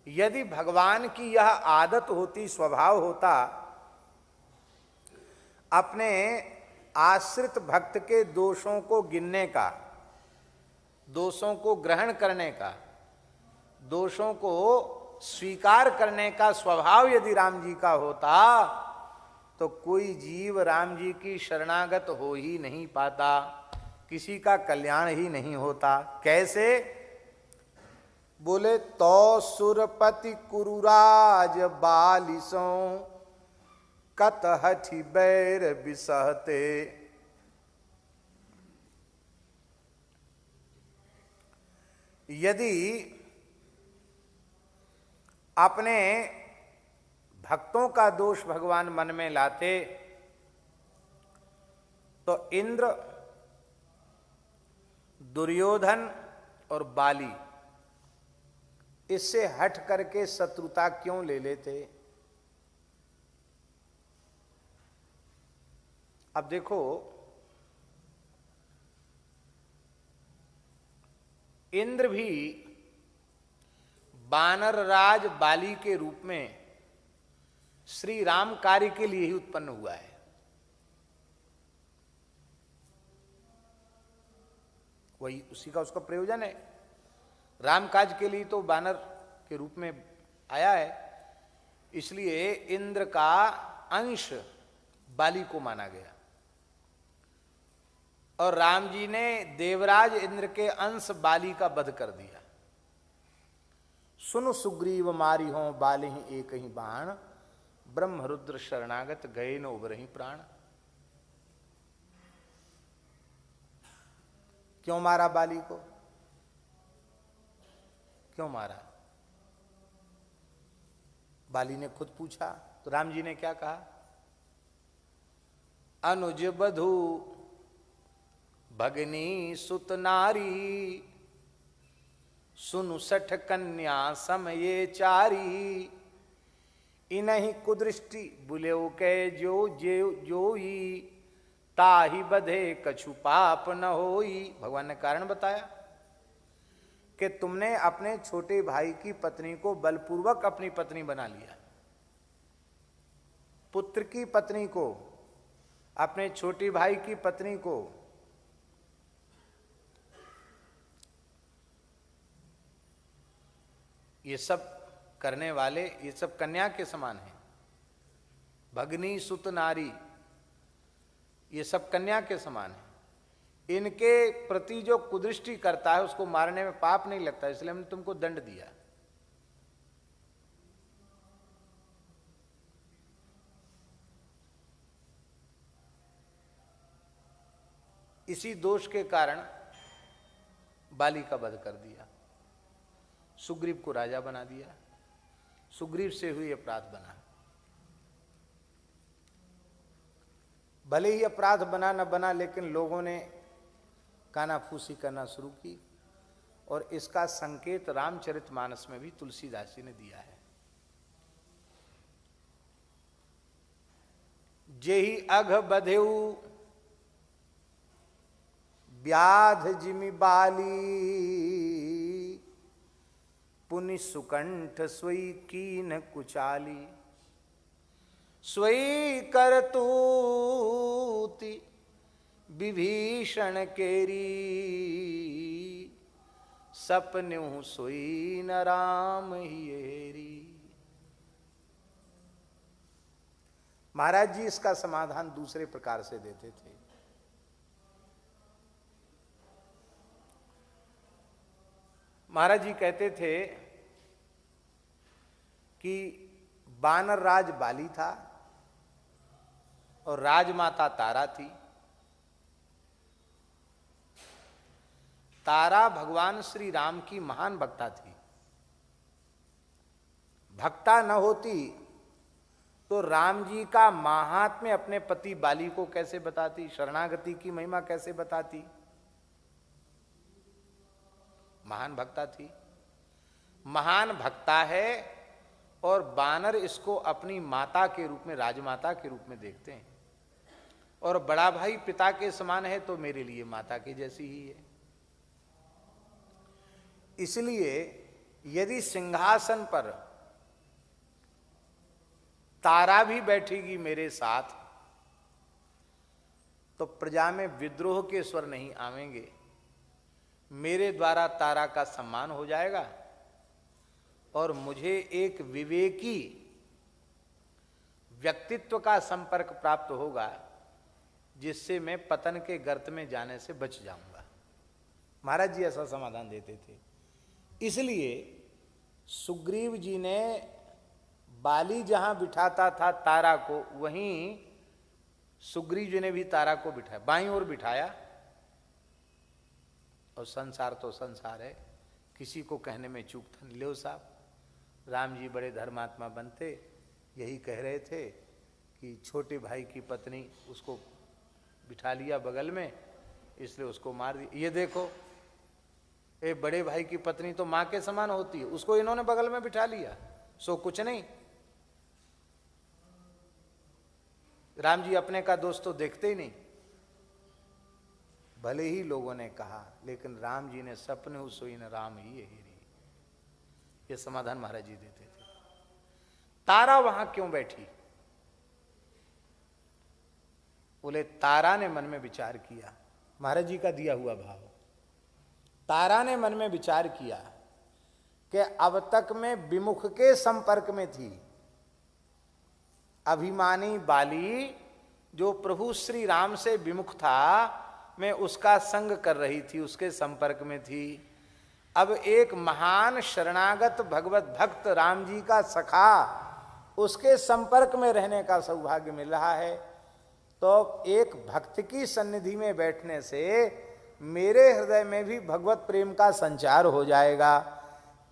यदि भगवान की यह आदत होती, स्वभाव होता अपने आश्रित भक्त के दोषों को गिनने का, दोषों को ग्रहण करने का, दोषों को स्वीकार करने का स्वभाव यदि राम जी का होता, तो कोई जीव राम जी की शरणागत हो ही नहीं पाता, किसी का कल्याण ही नहीं होता। कैसे? बोले तो सुरपति कुरुराज बालिसों कत हठि बैर बिसहते। यदि अपने भक्तों का दोष भगवान मन में लाते तो इंद्र, दुर्योधन और बाली इससे हट करके शत्रुता क्यों ले लेते? अब देखो, इंद्र भी वानर राज बाली के रूप में श्री राम कार्य के लिए ही उत्पन्न हुआ है। वही उसी का उसका प्रयोजन है। राम काज के लिए तो वानर के रूप में आया है, इसलिए इंद्र का अंश बाली को माना गया। और राम जी ने देवराज इंद्र के अंश बाली का वध कर दिया। सुन सुग्रीव मारी हो बाली ही एक ही बाण, ब्रह्म रुद्र शरणागत गए न उबरहि प्राण। क्यों मारा बाली को? क्यों मारा? बाली ने खुद पूछा तो राम जी ने क्या कहा? अनुज बधु भगनी सुत नारी, सुनु सठ कन्या समये चारी। इनहि कुदृष्टि बुलेउ के जोई, ताहि बधे कछु पाप न होई। भगवान ने कारण बताया कि तुमने अपने छोटे भाई की पत्नी को बलपूर्वक अपनी पत्नी बना लिया। पुत्र की पत्नी को, अपने छोटे भाई की पत्नी को ये सब करने वाले, ये सब कन्या के समान हैं। भगनी सुत नारी, ये सब कन्या के समान है। इनके प्रति जो कुदृष्टि करता है उसको मारने में पाप नहीं लगता, इसलिए हमने तुमको दंड दिया। इसी दोष के कारण बाली का वध कर दिया, सुग्रीव को राजा बना दिया। सुग्रीव से हुई अपराध बना। भले ही अपराध बना न बना, लेकिन लोगों ने कानाफूसी करना शुरू की, और इसका संकेत रामचरितमानस में भी तुलसीदास जी ने दिया है। जेहि अघ बधेउ व्याध जिमि बाली, पुनि सुकंठ सोई कीन कुचाली। सोई करतूति विभीषण केरी, सपन्यु सोई न राम हियेरी। महाराज जी इसका समाधान दूसरे प्रकार से देते थे। महाराज जी कहते थे कि वानर राज बाली था और राजमाता तारा थी। तारा भगवान श्री राम की महान भक्ता थी। भक्ता न होती तो राम जी का महात्म्य अपने पति बाली को कैसे बताती, शरणागति की महिमा कैसे बताती। महान भक्ता थी, महान भक्ता है, और वानर इसको अपनी माता के रूप में, राजमाता के रूप में देखते हैं। और बड़ा भाई पिता के समान है तो मेरे लिए माता की जैसी ही है। इसलिए यदि सिंहासन पर तारा भी बैठेगी मेरे साथ तो प्रजा में विद्रोह के स्वर नहीं आवेंगे, मेरे द्वारा तारा का सम्मान हो जाएगा और मुझे एक विवेकी व्यक्तित्व का संपर्क प्राप्त होगा जिससे मैं पतन के गर्त में जाने से बच जाऊंगा। महाराज जी ऐसा समाधान देते थे। इसलिए सुग्रीव जी ने बाली जहां बिठाता था तारा को, वहीं सुग्रीव जी ने भी तारा को बिठाया, बाईं ओर बिठाया। और संसार तो संसार है, किसी को कहने में चूक था। लो साहब, राम जी बड़े धर्मात्मा बनते, यही कह रहे थे कि छोटे भाई की पत्नी उसको बिठा लिया बगल में, इसलिए उसको मार दिया। ये देखो, ये बड़े भाई की पत्नी तो मां के समान होती है, उसको इन्होंने बगल में बिठा लिया, सो कुछ नहीं। राम जी अपने का दोस्त तो देखते ही नहीं। भले ही लोगों ने कहा, लेकिन राम जी ने सपने सोई न राम ही हेरी, ये समाधान महाराज जी देते थे। तारा वहां क्यों बैठी? बोले तारा ने मन में विचार किया, महाराज जी का दिया हुआ भाव। तारा ने मन में विचार किया कि अब तक मैं विमुख के संपर्क में थी, अभिमानी बाली जो प्रभु श्री राम से विमुख था, मैं उसका संग कर रही थी, उसके संपर्क में थी। अब एक महान शरणागत भगवत भक्त राम जी का सखा, उसके संपर्क में रहने का सौभाग्य मिल रहा है। तो एक भक्त की सन्निधि में बैठने से मेरे हृदय में भी भगवत प्रेम का संचार हो जाएगा।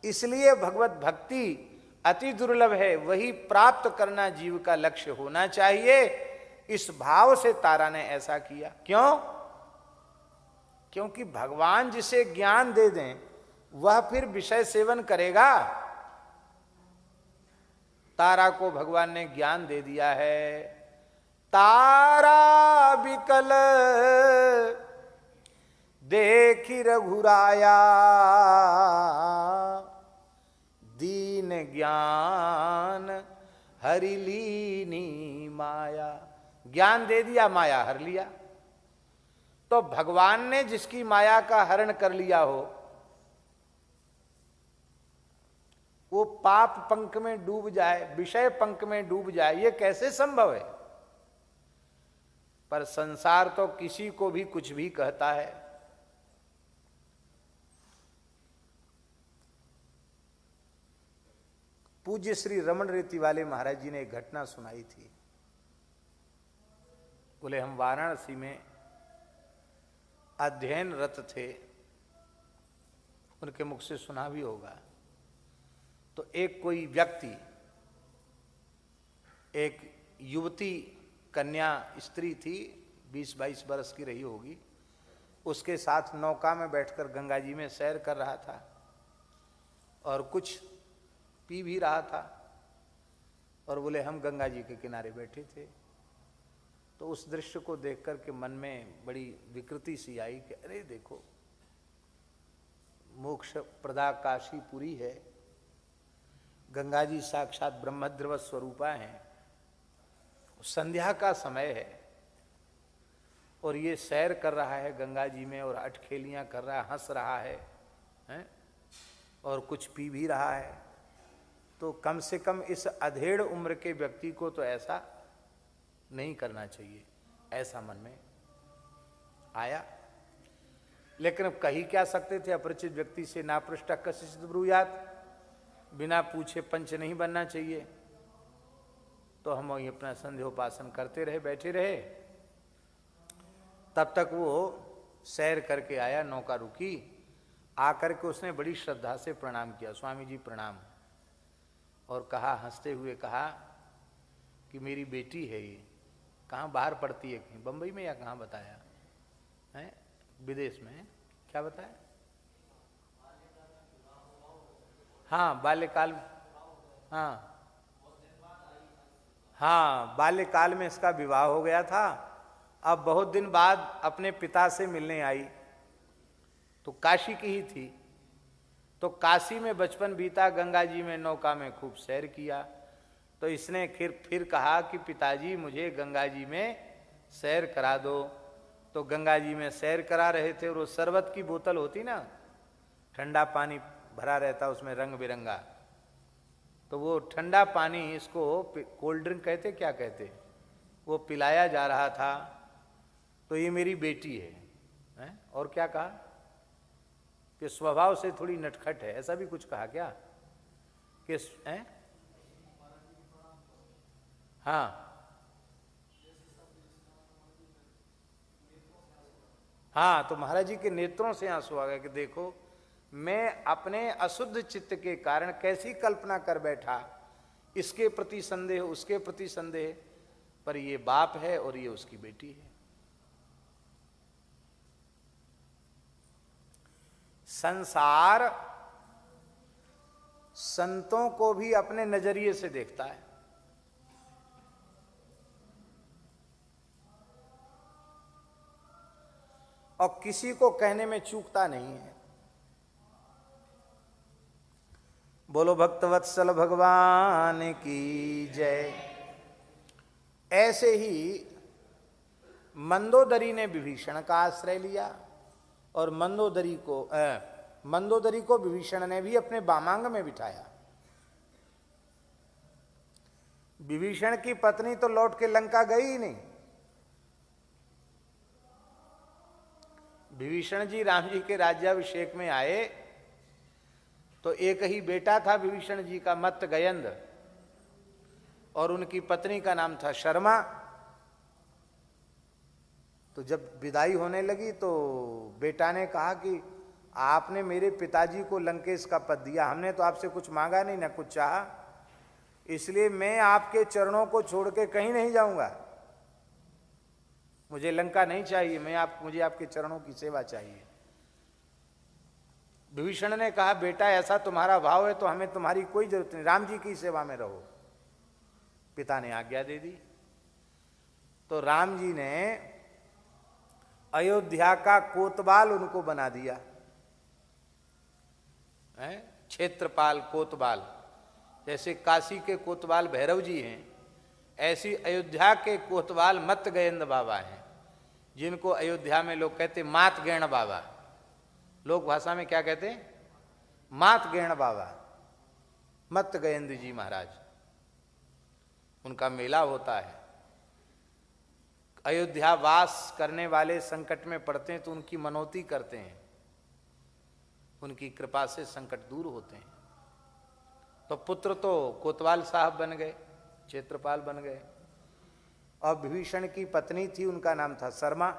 इसलिए भगवत भक्ति अति दुर्लभ है, वही प्राप्त करना जीव का लक्ष्य होना चाहिए। इस भाव से तारा ने ऐसा किया। क्यों? क्योंकि भगवान जिसे ज्ञान दे दें वह फिर विषय सेवन करेगा। तारा को भगवान ने ज्ञान दे दिया है। तारा विकल देखी रघुराया, दीन ज्ञान हरि लीनी माया। ज्ञान दे दिया, माया हर लिया। तो भगवान ने जिसकी माया का हरण कर लिया हो, वो पाप पंख में डूब जाए, विषय पंख में डूब जाए, ये कैसे संभव है? पर संसार तो किसी को भी कुछ भी कहता है। पूज्य श्री रमन रेती वाले महाराज जी ने एक घटना सुनाई थी। बोले हम वाराणसी में अध्ययनरत थे, उनके मुख से सुना भी होगा। तो एक कोई व्यक्ति, एक युवती कन्या स्त्री थी, 20-22 वर्ष की रही होगी, उसके साथ नौका में बैठकर गंगा जी में सैर कर रहा था और कुछ पी भी रहा था। और बोले हम गंगा जी के किनारे बैठे थे। तो उस दृश्य को देख कर के मन में बड़ी विकृति सी आई कि अरे देखो, मोक्ष प्रदा काशी पुरी है, गंगा जी साक्षात ब्रह्मद्रव स्वरूपा हैं, संध्या का समय है और ये सैर कर रहा है गंगा जी में और अटखेलियां कर रहा है, हंस रहा है, हैं? और कुछ पी भी रहा है। तो कम से कम इस अधेड़ उम्र के व्यक्ति को तो ऐसा नहीं करना चाहिए, ऐसा मन में आया। लेकिन अब कही क्या सकते थे? अपरिचित व्यक्ति से ना पृष्ठ कशित ब्रूयात, बिना पूछे पंच नहीं बनना चाहिए। तो हम वही अपना संध्योपासन करते रहे, बैठे रहे। तब तक वो सैर करके आया, नौका रुकी, आकर के उसने बड़ी श्रद्धा से प्रणाम किया, स्वामी जी प्रणाम, और कहा, हंसते हुए कहा कि मेरी बेटी है ये, कहाँ बाहर पढ़ती है, कहीं बम्बई में या कहाँ बताया है, विदेश में, क्या बताया? हाँ बाल्यकाल, हाँ बाल्यकाल में इसका विवाह हो गया था। अब बहुत दिन बाद अपने पिता से मिलने आई, तो काशी की ही थी। तो काशी में बचपन बीता, गंगा जी में नौका में खूब सैर किया। तो इसने फिर कहा कि पिताजी मुझे गंगा जी में सैर करा दो। तो गंगा जी में सैर करा रहे थे और वो शरबत की बोतल होती ना, ठंडा पानी भरा रहता उसमें रंग बिरंगा, तो वो ठंडा पानी इसको कोल्ड ड्रिंक कहते क्या कहते, वो पिलाया जा रहा था। तो ये मेरी बेटी है? और क्या कहा कि स्वभाव से थोड़ी नटखट है, ऐसा भी कुछ कहा क्या कि हाँ हाँ, तो महाराज जी के नेत्रों से आंसू आ गए कि देखो मैं अपने अशुद्ध चित्त के कारण कैसी कल्पना कर बैठा, इसके प्रति संदेह, उसके प्रति संदेह, पर ये बाप है और ये उसकी बेटी है। संसार संतों को भी अपने नजरिए से देखता है। और किसी को कहने में चूकता नहीं है। बोलो भक्तवत्सल भगवान की जय। ऐसे ही मंदोदरी ने विभीषण का आश्रय लिया और मंदोदरी को विभीषण ने भी अपने वामांग में बिठाया। विभीषण की पत्नी तो लौट के लंका गई ही नहीं। विभीषण जी राम जी के राज्याभिषेक में आए तो एक ही बेटा था विभीषण जी का, मत्त गयंद, और उनकी पत्नी का नाम था शर्मा। तो जब विदाई होने लगी तो बेटा ने कहा कि आपने मेरे पिताजी को लंकेश का पद दिया, हमने तो आपसे कुछ मांगा नहीं ना कुछ चाहा, इसलिए मैं आपके चरणों को छोड़ के कहीं नहीं जाऊंगा। मुझे लंका नहीं चाहिए, मुझे आपके चरणों की सेवा चाहिए। विभीषण ने कहा बेटा ऐसा तुम्हारा भाव है तो हमें तुम्हारी कोई जरूरत नहीं, राम जी की सेवा में रहो। पिता ने आज्ञा दे दी। तो राम जी ने अयोध्या का कोतवाल उनको बना दिया, क्षेत्रपाल कोतवाल। जैसे काशी के कोतवाल भैरव जी हैं, ऐसी अयोध्या के कोतवाल मत्त गयंद बाबा हैं, जिनको अयोध्या में लोग कहते मात गैण बाबा। लोक भाषा में क्या कहते हैं? मात गैण बाबा, मत्त गयंद जी महाराज। उनका मेला होता है। अयोध्या वास करने वाले संकट में पड़ते हैं तो उनकी मनौती करते हैं, उनकी कृपा से संकट दूर होते हैं। तो पुत्र तो कोतवाल साहब बन गए, क्षेत्रपाल बन गए। और विभीषण की पत्नी थी, उनका नाम था शर्मा।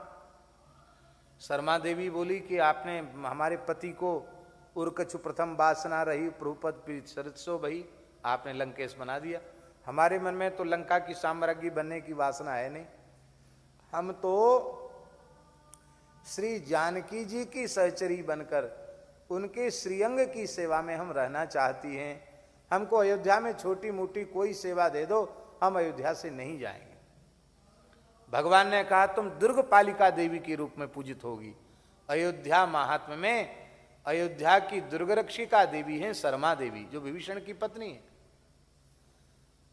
शर्मा देवी बोली कि आपने हमारे पति को उर्कछु प्रथम वासना रही प्रभुपद सरित्सो भई, आपने लंकेश बना दिया। हमारे मन में तो लंका की साम्राज्ञी बनने की वासना है नहीं, हम तो श्री जानकी जी की सहचरी बनकर उनके श्रीअंग की सेवा में हम रहना चाहती हैं। हमको अयोध्या में छोटी मोटी कोई सेवा दे दो, हम अयोध्या से नहीं जाएंगे। भगवान ने कहा तुम दुर्ग पालिका देवी के रूप में पूजित होगी। अयोध्या महात्म्य में अयोध्या की दुर्गरक्षिका देवी है शर्मा देवी, जो विभीषण की पत्नी है।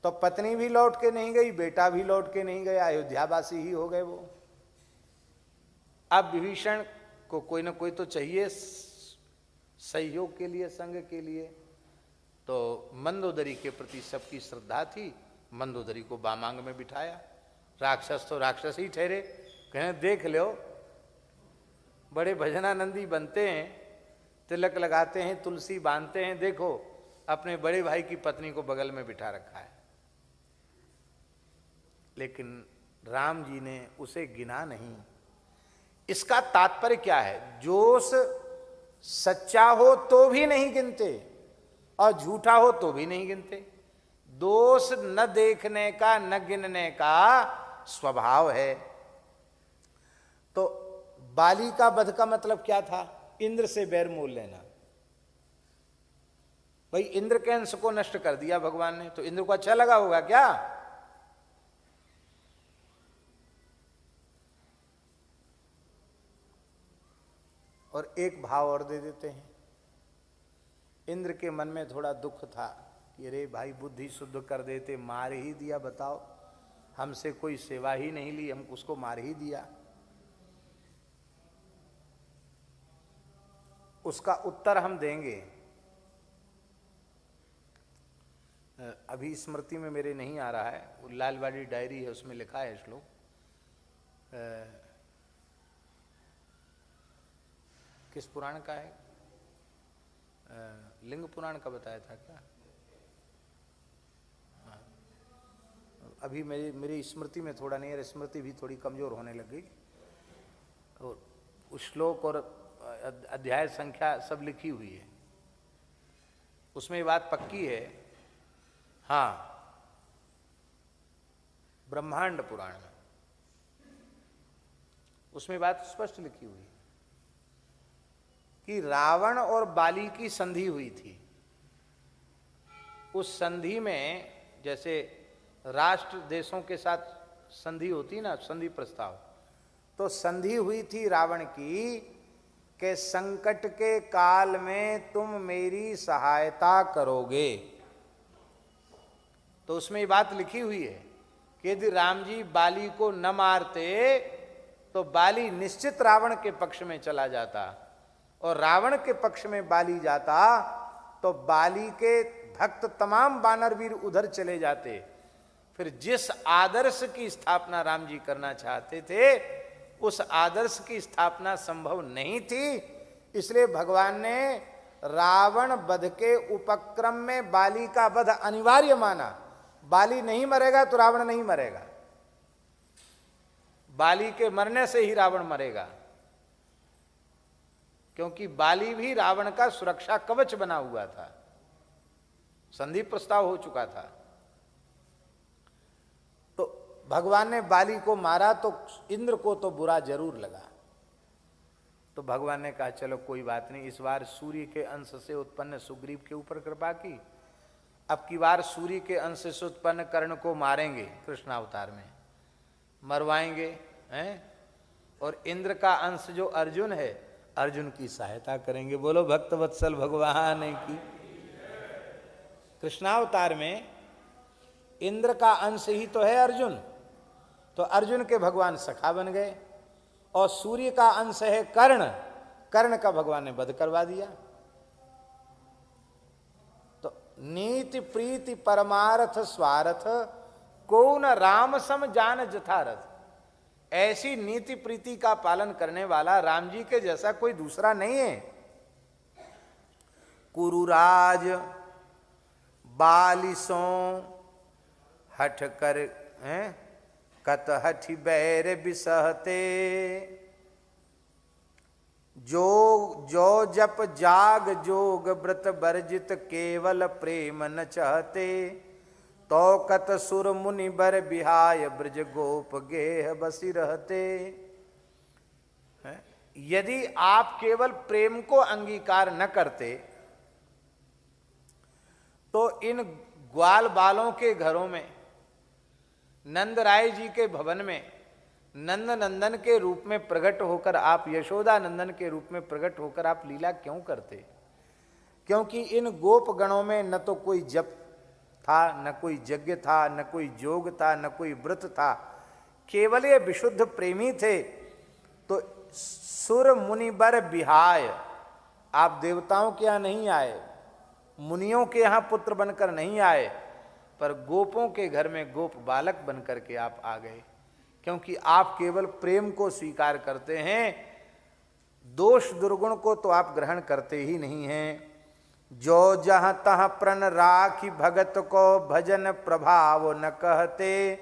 तो पत्नी भी लौट के नहीं गई, बेटा भी लौट के नहीं गया, अयोध्यावासी ही हो गए वो। अब विभीषण को कोई ना कोई तो चाहिए सहयोग के लिए, संग के लिए। तो मंदोदरी के प्रति सबकी श्रद्धा थी, मंदोदरी को वामांग में बिठाया। राक्षस तो राक्षस ही ठहरे, कहें देख लो बड़े भजनानंदी बनते हैं, तिलक लगाते हैं, तुलसी बांधते हैं, देखो अपने बड़े भाई की पत्नी को बगल में बिठा रखा है। लेकिन राम जी ने उसे गिना नहीं। इसका तात्पर्य क्या है? जोश सच्चा हो तो भी नहीं गिनते और झूठा हो तो भी नहीं गिनते। दोष न देखने का, न गिनने का स्वभाव है। तो बाली का वध का मतलब क्या था? इंद्र से बैर मोल लेना। भाई इंद्र के अंश को नष्ट कर दिया भगवान ने, तो इंद्र को अच्छा लगा होगा क्या? और एक भाव और दे देते हैं, इंद्र के मन में थोड़ा दुख था कि अरे भाई बुद्धि शुद्ध कर देते, मार ही दिया, बताओ हमसे कोई सेवा ही नहीं ली, हम उसको मार ही दिया। उसका उत्तर हम देंगे। अभी स्मृति में मेरे नहीं आ रहा है, वो लालवाड़ी डायरी है उसमें लिखा है श्लोक। किस पुराण का है? लिंग पुराण का बताया था क्या? हाँ। अभी मेरी स्मृति में थोड़ा नहीं है, स्मृति भी थोड़ी कमजोर होने लग गई। और उस श्लोक और अध्याय संख्या सब लिखी हुई है, उसमें ये बात पक्की है। हाँ, ब्रह्मांड पुराण में उसमें बात स्पष्ट लिखी हुई कि रावण और बाली की संधि हुई थी। उस संधि में जैसे राष्ट्र देशों के साथ संधि होती ना, संधि प्रस्ताव, तो संधि हुई थी रावण की कि संकट के काल में तुम मेरी सहायता करोगे। तो उसमें ये बात लिखी हुई है कि यदि राम जी बाली को न मारते तो बाली निश्चित रावण के पक्ष में चला जाता, और रावण के पक्ष में बाली जाता तो बाली के भक्त तमाम वानरवीर उधर चले जाते। फिर जिस आदर्श की स्थापना राम जी करना चाहते थे उस आदर्श की स्थापना संभव नहीं थी, इसलिए भगवान ने रावण वध के उपक्रम में बाली का वध अनिवार्य माना। बाली नहीं मरेगा तो रावण नहीं मरेगा, बाली के मरने से ही रावण मरेगा, क्योंकि बाली भी रावण का सुरक्षा कवच बना हुआ था, संधि प्रस्ताव हो चुका था। तो भगवान ने बाली को मारा तो इंद्र को तो बुरा जरूर लगा। तो भगवान ने कहा चलो कोई बात नहीं, इस बार सूर्य के अंश से उत्पन्न सुग्रीव के ऊपर कृपा की, अब की बार सूर्य के अंश से उत्पन्न कर्ण को मारेंगे, कृष्णावतार में मरवाएंगे हैं, और इंद्र का अंश जो अर्जुन है, अर्जुन की सहायता करेंगे। बोलो भक्त वत्सल भगवान की। कृष्णावतार में इंद्र का अंश ही तो है अर्जुन, तो अर्जुन के भगवान सखा बन गए, और सूर्य का अंश है कर्ण, कर्ण का भगवान ने वध करवा दिया। तो नीति प्रीति परमार्थ स्वार्थ को न राम सम जान जथारथ, ऐसी नीति प्रीति का पालन करने वाला राम जी के जैसा कोई दूसरा नहीं है। कुरुराज बालिसों हठ कर हैं कत हठि बैर बिसहते, जो जो जप जाग जोग व्रत वर्जित केवल प्रेम न चाहते, तो कत सुर मुनि बर बिहाय ब्रज गोप गेह बसी रहते। यदि आप केवल प्रेम को अंगीकार न करते तो इन ग्वाल बालों के घरों में, नंद राय जी के भवन में नंद नंदन के रूप में प्रकट होकर आप, यशोदा नंदन के रूप में प्रकट होकर आप लीला क्यों करते? क्योंकि इन गोप गणों में न तो कोई जप था, न कोई यज्ञ था, न कोई जोग था, न कोई व्रत था, केवल ये विशुद्ध प्रेमी थे। तो सुर मुनि बर बिहाय, आप देवताओं के यहाँ नहीं आए, मुनियों के यहाँ पुत्र बनकर नहीं आए, पर गोपों के घर में गोप बालक बनकर के आप आ गए, क्योंकि आप केवल प्रेम को स्वीकार करते हैं, दोष दुर्गुण को तो आप ग्रहण करते ही नहीं हैं। जो जहाँ तहाँ प्रण राखी भगत को भजन प्रभाव न कहते,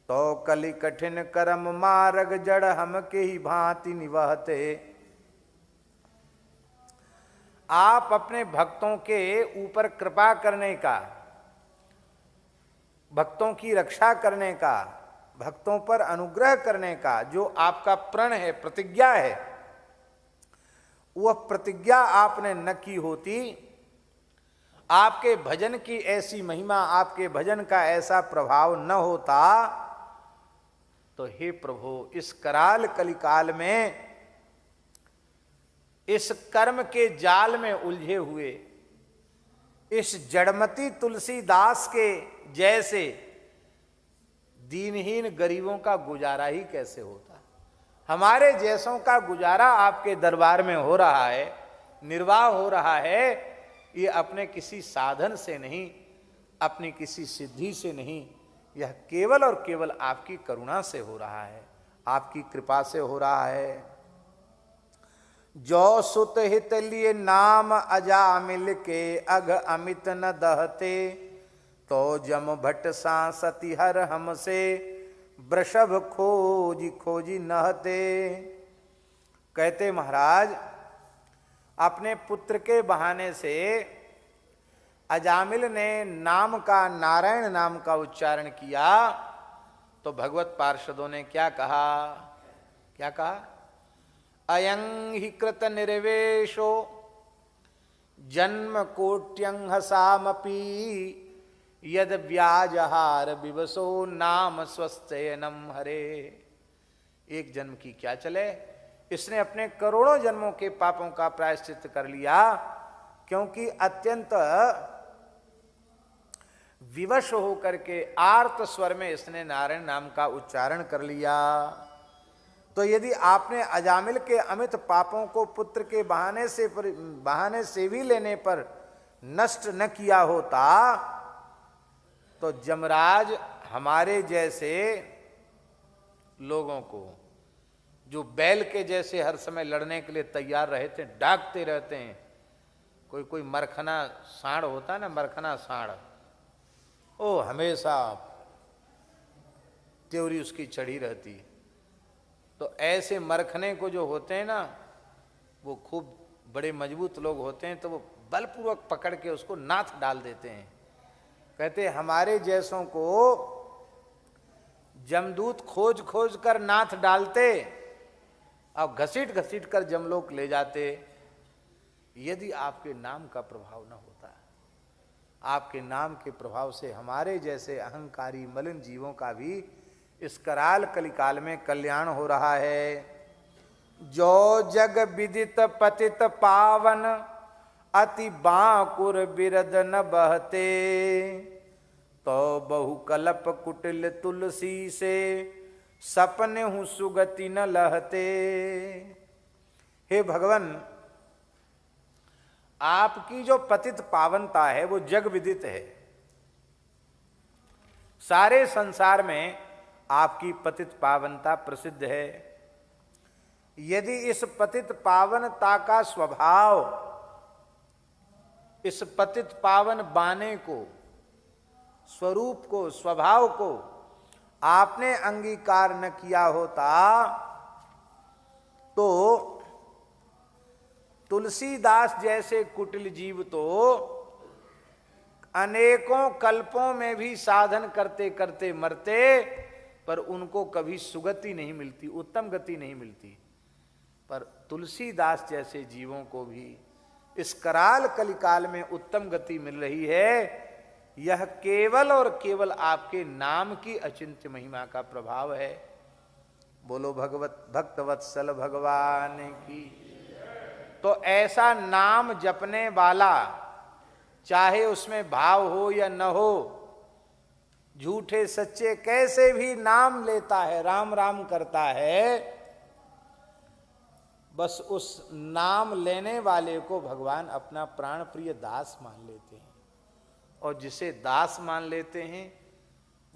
तो कलि कठिन कर्म मार्ग जड़ हम के ही भांति निवहते। आप अपने भक्तों के ऊपर कृपा करने का, भक्तों की रक्षा करने का, भक्तों पर अनुग्रह करने का जो आपका प्रण है, प्रतिज्ञा है, वह प्रतिज्ञा आपने न की होती, आपके भजन की ऐसी महिमा, आपके भजन का ऐसा प्रभाव न होता, तो हे प्रभु इस कराल कलिकाल में, इस कर्म के जाल में उलझे हुए इस जड़मती तुलसीदास के जैसे दीनहीन गरीबों का गुजारा ही कैसे होता। हमारे जैसों का गुजारा आपके दरबार में हो रहा है, निर्वाह हो रहा है, ये अपने किसी साधन से नहीं, अपनी किसी सिद्धि से नहीं, यह केवल और केवल आपकी करुणा से हो रहा है, आपकी कृपा से हो रहा है। जो सुत हित लिए नाम अजामिल के अघ अमित न दहते, तो जम भट्ट सांसति हर हमसे वृषभ खोजी खोजी नहते। कहते महाराज, अपने पुत्र के बहाने से अजामिल ने नाम का, नारायण नाम का उच्चारण किया, तो भगवत पार्षदों ने क्या कहा? क्या कहा? अयं हि कृत निर्वेशो जन्म कोट्यंहसामपि, यद व्याजहार विवसो नाम स्वस्थयनम हरे। एक जन्म की क्या चले, इसने अपने करोड़ों जन्मों के पापों का प्रायश्चित कर लिया, क्योंकि अत्यंत विवश होकर के आर्त स्वर में इसने नारायण नाम का उच्चारण कर लिया। तो यदि आपने अजामिल के अमित पापों को पुत्र के बहाने से भी लेने पर नष्ट न किया होता, तो जमराज हमारे जैसे लोगों को, जो बैल के जैसे हर समय लड़ने के लिए तैयार रहते हैं, डाकते रहते हैं, कोई मरखना साढ़ होता है ना, मरखना साढ़, ओ हमेशा त्योरी उसकी चढ़ी रहती है। तो ऐसे मरखने को जो होते हैं ना, वो खूब बड़े मजबूत लोग होते हैं, तो वो बलपूर्वक पकड़ के उसको नाथ डाल देते हैं। कहते हमारे जैसों को जमदूत खोज खोज कर नाथ डालते और घसीट घसीट कर जमलोक ले जाते, यदि आपके नाम का प्रभाव न होता। आपके नाम के प्रभाव से हमारे जैसे अहंकारी मलिन जीवों का भी इस कराल कलिकाल में कल्याण हो रहा है। जो जग विदित पतित पावन, अति बांकुर बिरद न बहते, तो बहु कलप कुटिल तुलसी से सपने हूं सुगति न लहते। हे भगवान, आपकी जो पतित पावनता है वो जग विदित है। सारे संसार में आपकी पतित पावनता प्रसिद्ध है। यदि इस पतित पावनता का स्वभाव, इस पतित पावन बाने को, स्वरूप को, स्वभाव को आपने अंगीकार न किया होता, तो तुलसीदास जैसे कुटिल जीव तो अनेकों कल्पों में भी साधन करते करते मरते, पर उनको कभी सुगति नहीं मिलती, उत्तम गति नहीं मिलती। पर तुलसीदास जैसे जीवों को भी इस कराल कलिकाल में उत्तम गति मिल रही है। यह केवल और केवल आपके नाम की अचिंत्य महिमा का प्रभाव है। बोलो भगवत भक्तवत्सल भगवान की। तो ऐसा नाम जपने वाला, चाहे उसमें भाव हो या न हो, झूठे सच्चे कैसे भी नाम लेता है, राम राम करता है, बस उस नाम लेने वाले को भगवान अपना प्राण प्रिय दास मान लेते हैं। और जिसे दास मान लेते हैं,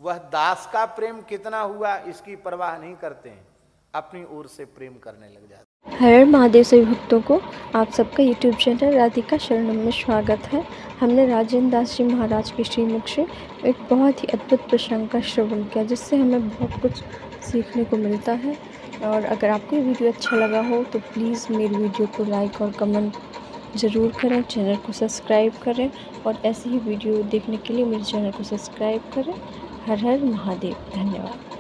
वह दास का प्रेम कितना हुआ इसकी परवाह नहीं करते हैं, अपनी ओर से प्रेम करने लग जाते हैं। हर महादेव सभी भक्तों को आप सबका यूट्यूब चैनल राधिका शरणम में स्वागत है। हमने राजेंद्र दास जी महाराज के श्रीमुख से एक बहुत ही अद्भुत प्रसंग का श्रवण किया, जिससे हमें बहुत कुछ सीखने को मिलता है। और अगर आपको ये वीडियो अच्छा लगा हो तो प्लीज़ मेरी वीडियो को लाइक और कमेंट ज़रूर करें, चैनल को सब्सक्राइब करें और ऐसे ही वीडियो देखने के लिए मेरे चैनल को सब्सक्राइब करें। हर हर महादेव। धन्यवाद।